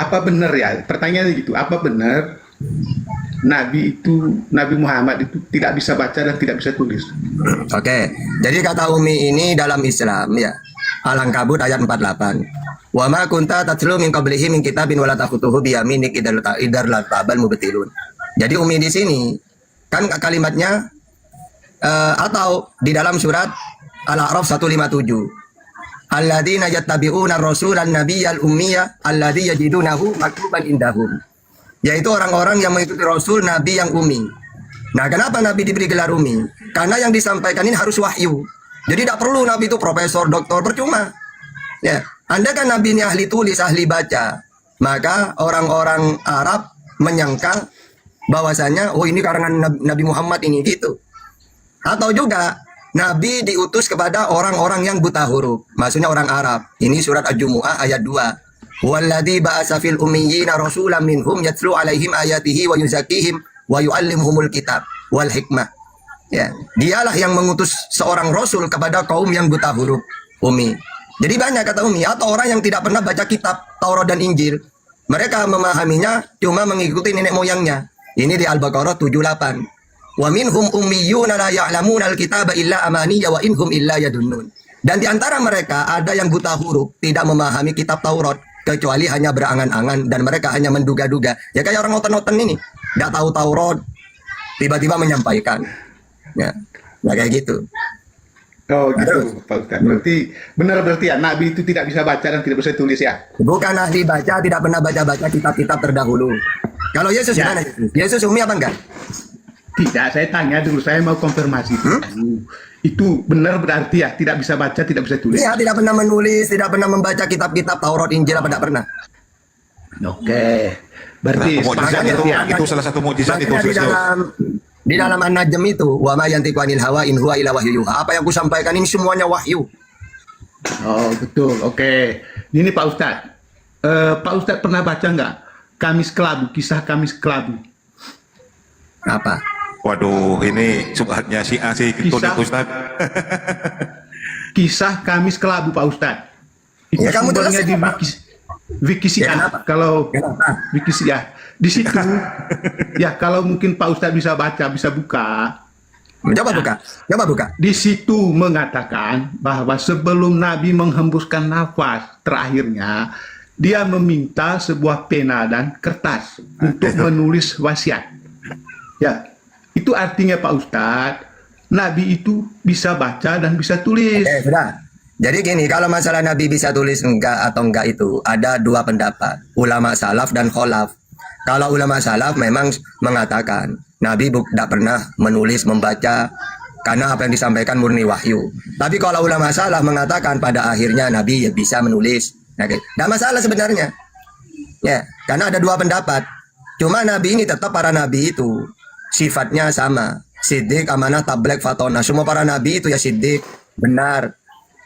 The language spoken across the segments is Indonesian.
apa benar ya? Pertanyaannya gitu, apa benar Nabi Muhammad itu tidak bisa baca dan tidak bisa tulis? Oke, jadi kata Umi ini dalam Islam ya. Al-Ankabut ayat 48. Wa ma kunta tatlu min qablihi min kitabin wala taqutuhu bi yaminik idar latabal mubtilun. Jadi Umi di sini kan kalimatnya atau di dalam surat Al-A'raf 157. Alladzina yattabi'una ar-rasulan nabiyyal ummiyya alladzi yajidunahu maktuban indahum. Yaitu orang-orang yang mengikuti Rasul Nabi yang umi. Nah, kenapa Nabi diberi gelar umi? Karena yang disampaikan ini harus wahyu. Jadi tidak perlu Nabi itu profesor, doktor, percuma. Ya, Anda kan Nabi ini ahli tulis, ahli baca. Maka orang-orang Arab menyangka bahwasanya, oh ini karangan Nabi Muhammad ini gitu. Atau juga Nabi diutus kepada orang-orang yang buta huruf. Maksudnya orang Arab. Ini surat Al-Jumu'ah ayat 2. Walladzi ba'atsa fil ummiyina rasulan minhum yatlu 'alaihim ayatihi wa yuzakkihim wa yu'allimuhumul kitab wal hikmah. Ya, dialah yang mengutus seorang rasul kepada kaum yang buta huruf, Umi. Jadi banyak kata Umi atau orang yang tidak pernah baca kitab Taurat dan Injil. Mereka memahaminya cuma mengikuti nenek moyangnya. Ini di Al-Baqarah 78. Wa minhum ummiyuna la ya'lamuna al-kitaba illa amaniya wa inhum illa yadunnun. Dan di antara mereka ada yang buta huruf, tidak memahami kitab Taurat kecuali hanya berangan-angan dan mereka hanya menduga-duga. Ya kayak orang noten-noten ini, nggak tahu Taurat, tiba-tiba menyampaikan. Ya, nah kayak gitu. Oh gitu, Pak Ustadz. Berarti ya Nabi itu tidak bisa baca dan tidak bisa tulis ya? Bukan ahli baca, tidak pernah baca-baca kitab-kitab terdahulu. Kalau Yesus Ya. gimana? Yesus umi apa enggak? Tidak, saya tanya dulu, saya mau konfirmasi dulu. Itu benar berarti ya tidak bisa baca, tidak bisa tulis? Iya, tidak pernah menulis, tidak pernah membaca kitab-kitab Taurat, Injil apa tidak pernah. Oke, berarti Nah, mukjizat sepakat itu, ya. itu salah satu mukjizat itu. Makanya di dalam An-Najm itu, wa ma yantiqu anil hawa in huwa illa wahyu yuha. Apa yang aku sampaikan ini semuanya wahyu. Oh betul, oke. Ini Pak Ustadz. Pak Ustadz pernah baca nggak Kamis Kelabu, kisah Kamis Kelabu? Apa? Waduh, ini subhatnya si A sih itu Kisah. Ustaz. Kisah Kamis Kelabu Pak Ustadz. Itu Ya, kamu sumbernya jelasin, di Pak. Wiki Ya, Syiah. kenapa? Kalau Kenapa? Wiki Syiah di situ, ya kalau mungkin Pak Ustadz bisa baca, bisa buka. Coba buka. Coba buka. Di situ mengatakan bahwa sebelum Nabi menghembuskan nafas terakhirnya, dia meminta sebuah pena dan kertas untuk menulis wasiat. Ya, itu artinya Pak Ustadz, Nabi itu bisa baca dan bisa tulis. Sudah. Jadi gini, kalau masalah Nabi bisa tulis enggak atau enggak itu ada dua pendapat, ulama salaf dan kholaf. Kalau ulama salaf memang mengatakan Nabi tidak pernah menulis, membaca karena apa yang disampaikan murni wahyu. Tapi kalau ulama salaf mengatakan pada akhirnya Nabi ya bisa menulis. Nah, tidak masalah sebenarnya. Ya, karena ada dua pendapat. Cuma Nabi ini tetap para Nabi itu sifatnya sama. Siddiq, amanah, tablek, fatona. Semua para Nabi itu ya siddiq, benar.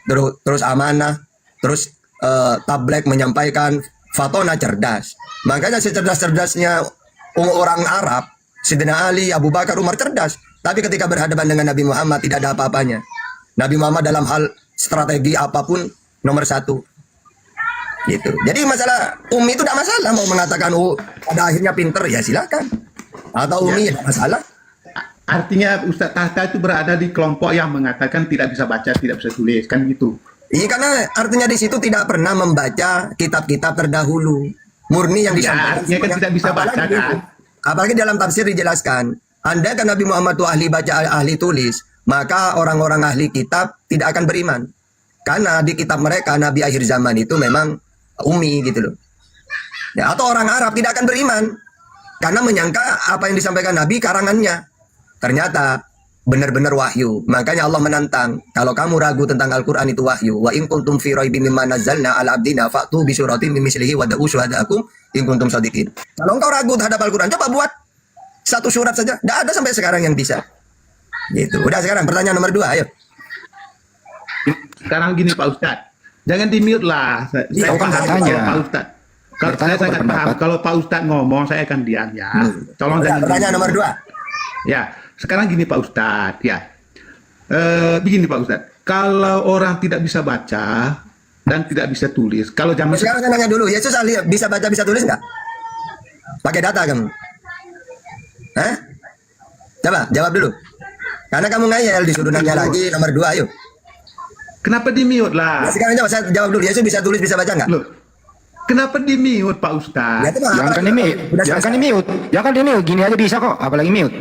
Terus amanah, terus tablek menyampaikan, fatona cerdas. Makanya secerdas-cerdasnya orang Arab, Sayyidina Ali, Abu Bakar, Umar cerdas. Tapi ketika berhadapan dengan Nabi Muhammad tidak ada apa-apanya. Nabi Muhammad dalam hal strategi apapun nomor satu. Gitu. Jadi masalah Umi itu tidak masalah mau mengatakan pada akhirnya pinter ya silakan. Atau Umi ya tidak masalah. Artinya Ustadz Tahta itu berada di kelompok yang mengatakan tidak bisa baca, tidak bisa tulis, kan gitu. Iya karena artinya di situ tidak pernah membaca kitab-kitab terdahulu. Murni yang Ya, disampaikan. artinya kan tidak bisa baca, Apalagi- kan? Apalagi dalam tafsir dijelaskan, Anda kan Nabi Muhammad itu ahli baca, ahli tulis, maka orang-orang ahli kitab tidak akan beriman. Karena di kitab mereka Nabi akhir zaman itu memang umi gitu loh. Ya, atau orang Arab tidak akan beriman karena menyangka apa yang disampaikan Nabi karangannya. Ternyata benar-benar wahyu. Makanya Allah menantang, kalau kamu ragu tentang Al-Qur'an itu wahyu, wa in kuntum fi raibin mimma nazzalna ala abdina fa'tu bi suratin min mislihi wa da'u syuhada'akum in kuntum shadiqin. Kalau engkau ragu terhadap Al-Qur'an, coba buat satu surat saja. Tidak ada sampai sekarang yang bisa. Gitu. Udah sekarang pertanyaan nomor 2, ayo. Sekarang gini Pak Ustadz, jangan di-mute lah. Saya Iya, paham bertanya. kalau Pak Ustadz. Kalau Bertanya saya sangat berpendapat. paham, kalau Pak Ustadz ngomong, saya akan diam ya. Tolong Udah, jangan pertanyaan di-mute. nomor 2. Ya, sekarang gini Pak Ustadz, ya. Begini Pak Ustadz, kalau orang tidak bisa baca, dan tidak bisa tulis. Kalau zaman Sekarang saya nanya dulu, Yesus ahli bisa baca bisa tulis nggak? Pakai data kamu? Hah? Coba jawab dulu. Karena kamu ngayal disuruh nanya lagi nomor 2, ayo. kenapa di mute lah? Nah, sekarang coba saya jawab dulu. Yesus bisa tulis bisa baca nggak? Loh, kenapa di mute Pak Ustaz? Ya, itu mah Jangan apa? kan di mute, Udah jangan selesai. di mute, jangan di mute. Gini aja bisa kok, apalagi mute.